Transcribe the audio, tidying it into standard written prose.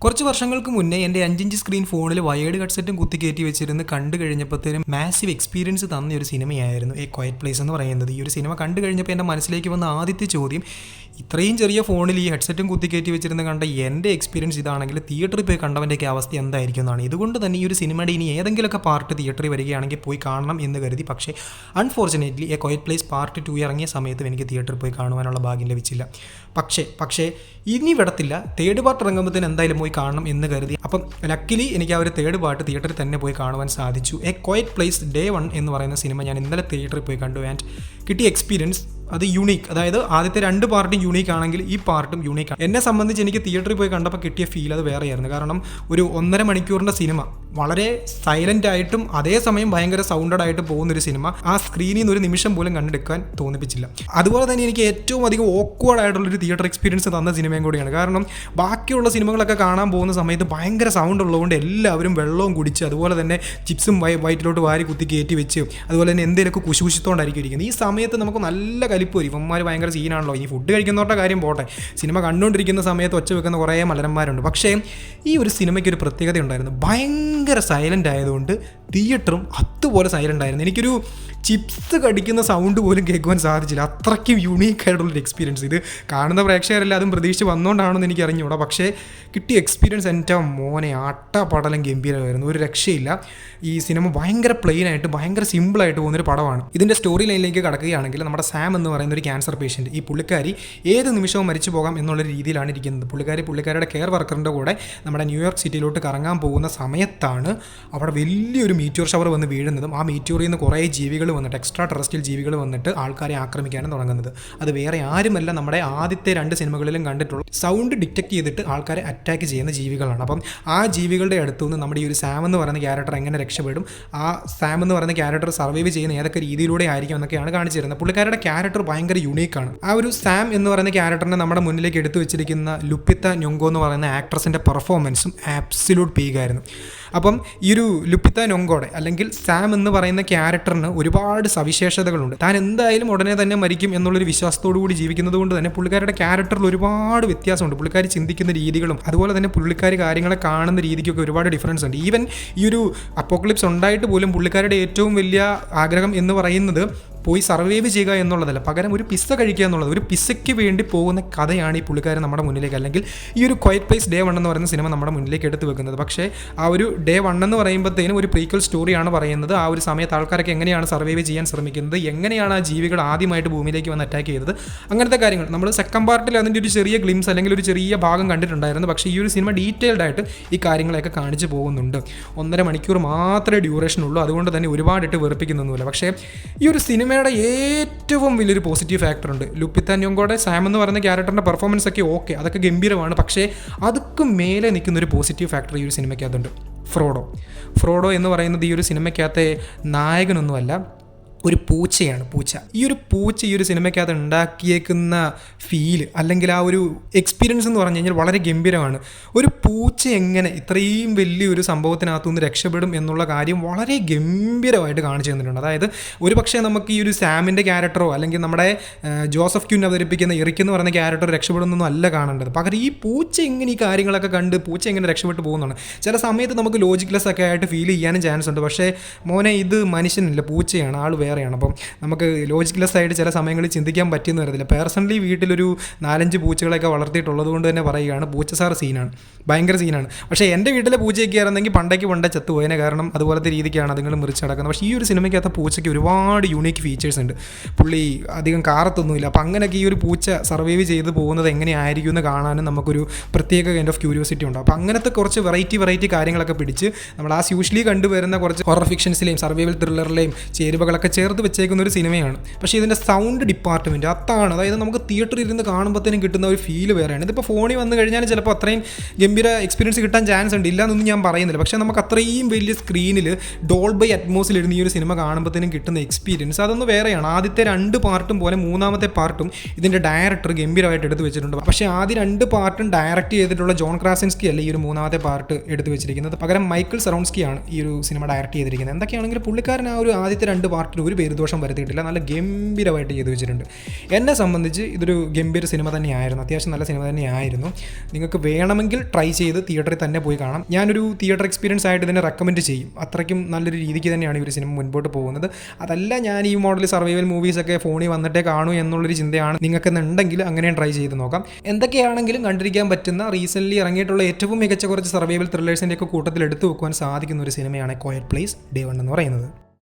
കുറച്ച് വർഷങ്ങൾക്ക് മുന്നേ എൻ്റെ 5 ഇഞ്ച് സ്ക്രീൻ ഫോണിൽ വയേർഡ് ഹെഡ്സെറ്റും കുത്തിക്കയറ്റി വെച്ചിരുന്ന് കണ്ടു കഴിഞ്ഞപ്പോഴത്തേനും മാസീവ് എക്സ്പീരിയൻസ് തന്ന ഒരു സിനിമയായിരുന്നു എ ക്വയറ്റ് പ്ലേസ് എന്ന് പറയുന്നത്. ഈ ഒരു സിനിമ കണ്ടു കഴിഞ്ഞപ്പോൾ എൻ്റെ മനസ്സിലേക്ക് വന്ന ആദ്യത്തെ ചോദ്യം, ഇത്രയും ചെറിയ ഫോണിൽ ഈ ഹെഡ്സെറ്റും കുത്തിക്കയറ്റി വെച്ചിരുന്ന് കണ്ട എൻ്റെ എക്സ്പീരിയൻസ് ഇതാണെങ്കിൽ തിയേറ്ററിൽ പോയി കണ്ടവൻ്റെയൊക്കെ അവസ്ഥ എന്തായിരിക്കും എന്നാണ്. ഇതുകൊണ്ട് തന്നെ ഈ ഒരു സിനിമയുടെ ഇനി ഏതെങ്കിലുമൊക്കെ പാർട്ട് തിയേറ്ററിൽ വരികയാണെങ്കിൽ പോയി കാണണം എന്ന് കരുതി. പക്ഷേ unfortunately A quiet place part 2 ഇറങ്ങിയ സമയത്തും എനിക്ക് തിയേറ്ററിൽ പോയി കാണുവാനുള്ള ഭാഗ്യം ലഭിച്ചില്ല. പക്ഷേ ഇനി വിടത്തില്ല, തേർഡ് പാർട്ട് ഇറങ്ങുമ്പോഴത്തേന് എന്തായാലും പോയി കാണണം എന്ന് കരുതി. അപ്പം ലക്കിലി എനിക്ക് ആ ഒരു തേർഡ് പാർട്ട് തിയേറ്ററിൽ തന്നെ പോയി കാണുവാൻ സാധിച്ചു. എ ക്വയറ്റ് പ്ലേസ് ഡേ 1 എന്ന് പറയുന്ന സിനിമ ഞാൻ ഇന്നലെ തിയേറ്ററിൽ പോയി കണ്ടു. ആൻഡ് കിട്ടിയ എക്സ്പീരിയൻസ് അത് യൂണീക്ക്. അതായത് ആദ്യത്തെ 2 പാർട്ടും യൂണീക്ക് ആണെങ്കിൽ ഈ പാർട്ടും യൂണീക്കാണ്. എന്നെ സംബന്ധിച്ച് എനിക്ക് തിയേറ്ററിൽ പോയി കണ്ടപ്പോൾ കിട്ടിയ ഫീൽ അത് വേറെയായിരുന്നു. കാരണം ഒരു 1.5 മണിക്കൂറിൻ്റെ സിനിമ വളരെ സൈലൻ്റ് ആയിട്ടും അതേസമയം ഭയങ്കര സൗണ്ടഡ് ആയിട്ട് പോകുന്നൊരു സിനിമ ആ സ്ക്രീനിൽ നിന്ന് ഒരു നിമിഷം പോലും കണ്ടെടുക്കാൻ തോന്നിപ്പിച്ചില്ല. അതുപോലെ തന്നെ എനിക്ക് ഏറ്റവും അധികം ഓക്വേർഡ് ആയിട്ടുള്ളൊരു തിയേറ്റർ എക്സ്പീരിയൻസ് തന്ന സിനിമയും കൂടിയാണ്. കാരണം ബാക്കിയുള്ള സിനിമകളൊക്കെ കാണാൻ പോകുന്ന സമയത്ത് ഭയങ്കര സൗണ്ട് ഉള്ളതുകൊണ്ട് എല്ലാവരും വെള്ളവും കുടിച്ച് അതുപോലെ തന്നെ ചിപ്സും വയറ്റിലോട്ട് വാരി കുത്തി കയറ്റി വെച്ച് അതുപോലെ തന്നെ എന്തെങ്കിലുമൊക്കെ കുശുകുശിത്തോണ്ടായിരിക്കും ഇരിക്കുന്നത്. ഈ സമയത്ത് നമുക്ക് നല്ല കലിപ്പ് വരും. ഇവന്മാർ ഭയങ്കര സീനാണല്ലോ, ഇനി ഫുഡ് കഴിക്കുന്നവരുടെ കാര്യം പോട്ടെ, സിനിമ കണ്ടുകൊണ്ടിരിക്കുന്ന സമയത്ത് ഒച്ച വെക്കുന്ന കുറേ മലരന്മാരുണ്ട്. പക്ഷേ ഈ ഒരു സിനിമയ്ക്ക് ഒരു പ്രത്യേകത ഉണ്ടായിരുന്നു. ഭയങ്കര സൈലൻ്റ് ആയതുകൊണ്ട് തിയേറ്ററും അതുപോലെ സൈലൻ്റ് ആയിരുന്നു. എനിക്കൊരു ചിപ്സ് കടിക്കുന്ന സൗണ്ട് പോലും കേൾക്കുവാൻ സാധിച്ചില്ല. അത്രയ്ക്കും യൂണീക്ക് ആയിട്ടുള്ളൊരു എക്സ്പീരിയൻസ്. ഇത് കാണുന്ന പ്രേക്ഷകരെല്ലാം അതും പ്രതീക്ഷിച്ച് വന്നുകൊണ്ടാണെന്ന് എനിക്ക് അറിഞ്ഞുകൂടാ. പക്ഷേ കിട്ടിയ എക്സ്പീരിയൻസ് എൻ്റെ മോനെ ആട്ടപ്പടലം ഗംഭീരമായിരുന്നു, ഒരു രക്ഷയില്ല. ഈ സിനിമ ഭയങ്കര പ്ലെയിനായിട്ട് ഭയങ്കര സിമ്പിളായിട്ട് പോകുന്നൊരു പടമാണ്. ഇതിൻ്റെ സ്റ്റോറി ലൈനിലേക്ക് കടക്കുകയാണെങ്കിൽ നമ്മുടെ സാം എന്ന് പറയുന്ന ഒരു ക്യാൻസർ പേഷ്യൻറ്റ്, ഈ പുള്ളിക്കാരി ഏത് നിമിഷവും മരിച്ചു പോകാം എന്നുള്ള രീതിയിലാണ് ഇരിക്കുന്നത്. പുള്ളിക്കാരിയുടെ കെയർ വർക്കറിൻ്റെ കൂടെ നമ്മുടെ ന്യൂയോർക്ക് സിറ്റിയിലോട്ട് കറങ്ങാൻ പോകുന്ന സമയത്താണ് അവിടെ വലിയൊരു മീറ്റിയോർ ഷവർ വന്ന് വീഴുന്നതും ആ മീറ്റിയോറിൽ നിന്ന് കുറേ ജീവികൾ വന്നിട്ട്, എക്സ്ട്രാ ടെറസ്ട്രിയൽ ജീവികൾ വന്നിട്ട് ആൾക്കാരെ ആക്രമിക്കാനും തുടങ്ങുന്നത്. അത് വേറെ ആരുമല്ല, നമ്മുടെ ആദ്യത്തെ 2 സിനിമകളിലും കണ്ടിട്ടുള്ള സൗണ്ട് ഡിറ്റക്ട് ചെയ്തിട്ട് ആൾക്കാരെ അറ്റാക്ക് ചെയ്യുന്ന ജീവികളാണ്. അപ്പം ആ ജീവികളുടെ അടുത്തുനിന്ന് നമ്മുടെ ഈ ഒരു സാം എന്ന് പറയുന്ന ക്യാരക്ടർ എങ്ങനെ രക്ഷപ്പെടും, ആ സാം എന്ന് പറയുന്ന ക്യാരക്ടർ സർവൈവ് ചെയ്യുന്ന ഏതൊക്കെ രീതിയിലൂടെ ആയിരിക്കും എന്നൊക്കെയാണ് കാണിച്ചു തരുന്നത്. പുള്ളിക്കാരുടെ ക്യാരക്ടർ ഭയങ്കര യുണീക്കാണ്. ആ ഒരു സാം എന്ന് പറയുന്ന ക്യാരക്ടറിനെ നമ്മുടെ മുന്നിലേക്ക് എടുത്തു വെച്ചിരിക്കുന്ന ലുപ്പിത്ത ഞൊങ്കോ എന്ന് പറയുന്ന ആക്ട്രസിൻ്റെ പെർഫോമൻസും ആബ്സല്യൂട്ട് പീക്കായിരുന്നു. അപ്പം ഈ ഒരു ലുപ്പിത്ത ഞൊങ്കോടെ അല്ലെങ്കിൽ സാം എന്ന് പറയുന്ന ക്യാരക്ടറിന് ഒരുപാട് സവിശേഷതകളുണ്ട്. താൻ എന്തായാലും ഉടനെ തന്നെ മരിക്കും എന്നുള്ളൊരു വിശ്വാസത്തോടു കൂടി ജീവിക്കുന്നത് കൊണ്ട് തന്നെ പുള്ളിക്കാരുടെ ക്യാരക്ടറിൽ ഒരുപാട് വ്യത്യാസമുണ്ട്. പുള്ളിക്കാരി ചിന്തിക്കുന്ന രീതികളും അതുപോലെ തന്നെ പുള്ളിക്കാരി കാര്യങ്ങളെ കാണുന്ന രീതിക്കൊക്കെ ഒരുപാട് ഡിഫറൻസ് ഉണ്ട്. ഈവൻ ഈ ഒരു അപ്പോക്ലിപ്സ് ഉണ്ടായിട്ട് പോലും പുള്ളിക്കാരുടെ ഏറ്റവും വലിയ ആഗ്രഹം എന്ന് പറയുന്നത് പോയി സർവൈവ് ചെയ്യുക എന്നുള്ളതല്ല, പകരം ഒരു പിസ്സ കഴിക്കുക എന്നുള്ളത്. ഒരു പിസ്സയ്ക്ക് വേണ്ടി പോകുന്ന കഥയാണ് ഈ പുള്ളിക്കാരൻ നമ്മുടെ മുന്നിലേക്ക്, അല്ലെങ്കിൽ ഈ ഒരു ക്വയറ്റ് പ്ലേസ് ഡേ 1 എന്ന് പറയുന്ന സിനിമ നമ്മുടെ മുന്നിലേക്ക് എടുത്തു വെക്കുന്നത്. പക്ഷേ ആ ഒരു ഡേ 1 എന്ന് പറയുമ്പോഴത്തേനും ഒരു പ്രീക്വൽ സ്റ്റോറിയാണ് പറയുന്നത്. ആ ഒരു സമയത്ത് ആൾക്കാരൊക്കെ എങ്ങനെയാണ് സർവൈവ് ചെയ്യാൻ ശ്രമിക്കുന്നത്, എങ്ങനെയാണ് ആ ജീവികൾ ആദ്യമായിട്ട് ഭൂമിയിലേക്ക് വന്ന് അറ്റാക്ക് ചെയ്തത്, അങ്ങനത്തെ കാര്യങ്ങൾ നമ്മൾ സെക്കൻഡ് പാർട്ടിൽ അതിൻ്റെ ഒരു ചെറിയ ഗ്ലിംസ് അല്ലെങ്കിൽ ഒരു ചെറിയ ഭാഗം കണ്ടിട്ടുണ്ടായിരുന്നു. പക്ഷേ ഈ ഒരു സിനിമ ഡീറ്റെയിൽഡ് ആയിട്ട് ഈ കാര്യങ്ങളൊക്കെ കാണിച്ചു പോകുന്നുണ്ട്. 1.5 മണിക്കൂർ മാത്രമേ ഡ്യൂറേഷൻ ഉള്ളൂ, അതുകൊണ്ട് തന്നെ ഒരുപാടിട്ട് വെറുപ്പിക്കുന്നൊന്നുമില്ല. പക്ഷേ ഈ ഒരു സിനിമയുടെ ഏറ്റവും വലിയൊരു പോസിറ്റീവ് ഫാക്ടർ ഉണ്ട്. ലുപ്പിത്ത ഞൊങ്കോടെ സാം എന്ന് പറയുന്ന ക്യാരക്ടറിൻ്റെ പെർഫോമൻസ് ഒക്കെ ഓക്കെ, അതൊക്കെ ഗംഭീരമാണ്. പക്ഷേ അതൊക്കെ മേലെ നിൽക്കുന്നൊരു പോസിറ്റീവ് ഫാക്ടർ ഈ ഒരു സിനിമയ്ക്കകത്തുണ്ട്. ഫ്രോഡോ എന്ന് പറയുന്നത് ഈ ഒരു സിനിമയ്ക്കകത്തെ നായകനൊന്നുമല്ല, ഒരു പൂച്ചയാണ്. ഈ ഒരു പൂച്ച ഈ ഒരു സിനിമയ്ക്കകത്ത് ഉണ്ടാക്കിയേക്കുന്ന ഫീല് അല്ലെങ്കിൽ ആ ഒരു എക്സ്പീരിയൻസ് എന്ന് പറഞ്ഞു കഴിഞ്ഞാൽ വളരെ ഗംഭീരമാണ്. ഒരു പൂച്ച എങ്ങനെ ഇത്രയും വലിയൊരു സംഭവത്തിനകത്തുനിന്ന് രക്ഷപ്പെടും എന്നുള്ള കാര്യം വളരെ ഗംഭീരമായിട്ട് കാണിച്ചു തന്നിട്ടുണ്ട്. അതായത് ഒരു പക്ഷേ നമുക്ക് ഈ ഒരു സാമിൻ്റെ ക്യാരക്ടറോ അല്ലെങ്കിൽ നമ്മുടെ ജോസഫ് ക്യൂൻ അവതരിപ്പിക്കുന്ന എറിക് എന്ന് പറയുന്ന ക്യാരക്ടർ രക്ഷപ്പെടുന്നൊന്നും അല്ല കാണേണ്ടത്. പകരം ഈ പൂച്ച എങ്ങനെ ഈ കാര്യങ്ങളൊക്കെ കണ്ട് പൂച്ച എങ്ങനെ രക്ഷപ്പെട്ടു പോകുന്നതാണ്. ചില സമയത്ത് നമുക്ക് ലോജിക്ലെസ് ഒക്കെ ആയിട്ട് ഫീൽ ചെയ്യാനും ചാൻസ് ഉണ്ട്. പക്ഷേ മോനെ ഇത് മനുഷ്യനല്ല, പൂച്ചയാണ്, ആൾ വേറെയാണ്. അപ്പം നമുക്ക് ലോജിക്ലെസ് ആയിട്ട് ചില സമയങ്ങളിൽ ചിന്തിക്കാൻ പറ്റിയെന്ന് വരത്തില്ല. പേഴ്സണലി വീട്ടിലൊരു 4-5 പൂച്ചകളൊക്കെ വളർത്തിയിട്ടുള്ളത് കൊണ്ട് തന്നെ പറയുകയാണ്, പൂച്ച സാർ സീനാണ്, ഭയങ്കര സീനാണ്. പക്ഷേ എൻ്റെ വീട്ടിലെ പൂച്ചയൊക്കെ ആയിരുന്നെങ്കിൽ പണ്ടേ ചത്തുപോയതിനെ, കാരണം അതുപോലത്തെ രീതിക്കാണ് അതുങ്ങൾ മുറിച്ചടക്കുന്നത്. പക്ഷേ ഈ ഒരു സിനിമയ്ക്കകത്ത് പൂച്ചയ്ക്ക് ഒരുപാട് യൂണീക്ക് ഫീച്ചേഴ്സ് ഉണ്ട്. പുള്ളി അധികം കാറത്തൊന്നുമില്ല. അപ്പം അങ്ങനെയൊക്കെ ഈ ഒരു പൂച്ച സർവൈവ് ചെയ്ത് പോകുന്നത് എങ്ങനെയായിരിക്കും എന്ന് കാണാനും നമുക്കൊരു പ്രത്യേക കൈൻഡ് ഓഫ് ക്യൂരിയോസിറ്റി ഉണ്ട്. അപ്പോൾ അങ്ങനത്തെ കുറച്ച് വെറൈറ്റി കാര്യങ്ങളൊക്കെ പിടിച്ച് നമ്മൾ ആ യൂഷ്വലി കണ്ടുവരുന്ന കുറച്ച് ഹൊറർ ഫിക്ഷൻസിലെയും സർവൈവൽ ത്രില്ലറിലെയും ചേരുവകളൊക്കെ ചേർത്ത് വെച്ചേക്കുന്ന ഒരു സിനിമയാണ്. പക്ഷേ ഇതിൻ്റെ സൗണ്ട് ഡിപ്പാർട്ട്മെൻറ്റ് അതാണ്, അതായത് നമുക്ക് തിയേറ്ററിൽ ഇരുന്ന് കാണുമ്പോഴത്തേനും കിട്ടുന്ന ഒരു ഫീല് വേറെയാണ്. ഇതിപ്പോൾ ഫോണിൽ വന്നു കഴിഞ്ഞാൽ ചിലപ്പോൾ അത്രയും ഗംഭീര എക്സ്പീരിയൻസ് കിട്ടാൻ ചാൻസ് ഉണ്ട്, ഇല്ലാന്നൊന്നും ഞാൻ പറയുന്നില്ല. പക്ഷേ നമുക്ക് അത്രയും വലിയ സ്ക്രീനിൽ ഡോൾബൈ അറ്റ്മോസിലിരുന്ന് ഈ ഒരു സിനിമ കാണുമ്പോഴത്തേനും കിട്ടുന്ന എക്സ്പീരിയൻസ് അതൊന്ന് വേറെയാണ്. ആദ്യത്തെ 2 പാർട്ടും പോലെ 3ാമത്തെ പാർട്ടും ഇതിൻ്റെ ഡയറക്ടർ ഗംഭീരമായിട്ട് എടുത്ത് വെച്ചിട്ടുണ്ട്. പക്ഷേ ആദ്യ 2 പാർട്ടും ഡയറക്റ്റ് ചെയ്തിട്ടുള്ള ജോൺ ക്രാസിൻസ്കി അല്ല ഈ ഒരു 3ാമത്തെ പാർട്ട് എടുത്ത് വെച്ചിരിക്കുന്നത്. പകരം മൈക്കിൾ സെറോൺസ്കിയാണ് ഈ ഒരു സിനിമ ഡയറക്റ്റ് ചെയ്തിരിക്കുന്നത്. എന്തൊക്കെയാണെങ്കിലും പുള്ളിക്കാരൻ ആ ഒരു ആദ്യത്തെ 2 പാർട്ടിൽ ഒരു പേരുദോഷം വരുത്തിയിട്ടില്ല. നല്ല ഗംഭീരമായിട്ട് ചെയ്തു വെച്ചിട്ടുണ്ട്. എന്നെ സംബന്ധിച്ച് ഇതൊരു ഗംഭീര സിനിമ തന്നെയായിരുന്നു. അത്യാവശ്യം നല്ല സിനിമ തന്നെയായിരുന്നു. നിങ്ങൾക്ക് വേണമെങ്കിൽ ട്രൈ ചെയ്ത് തിയേറ്ററിൽ തന്നെ പോയി കാണാം. ഞാനൊരു തിയേറ്റർ എക്സ്പീരിയൻസ് ആയിട്ട് ഇതിനെ റെക്കമെൻഡ് ചെയ്യും. അത്രയ്ക്കും നല്ലൊരു രീതിക്ക് തന്നെയാണ് ഈ ഒരു സിനിമ മുൻപോട്ട് പോകുന്നത്. അതല്ല ഞാൻ ഈ മോഡൽ സർവൈവൽ മൂവീസൊക്കെ ഫോണിൽ വന്നിട്ടേ കാണൂ എന്നുള്ളൊരു ചിന്തയാണ് നിങ്ങൾക്കെന്നുണ്ടെങ്കിൽ അങ്ങനെയും ട്രൈ ചെയ്ത് നോക്കാം. എന്തൊക്കെയാണെങ്കിലും കണ്ടിരിക്കാൻ പറ്റുന്ന റീസെൻ്റ്ലി ഇറങ്ങിയിട്ടുള്ള ഏറ്റവും മികച്ച കുറച്ച് സർവൈവൽ ത്രില്ലേഴ്സിൻ്റെ ഒക്കെ കൂട്ടത്തിൽ എടുത്തു വെക്കുവാൻ സാധിക്കുന്ന ഒരു സിനിമയാണ് ക്വയറ്റ് പ്ലേസ് ഡേ 1 എന്ന് പറയുന്നത്.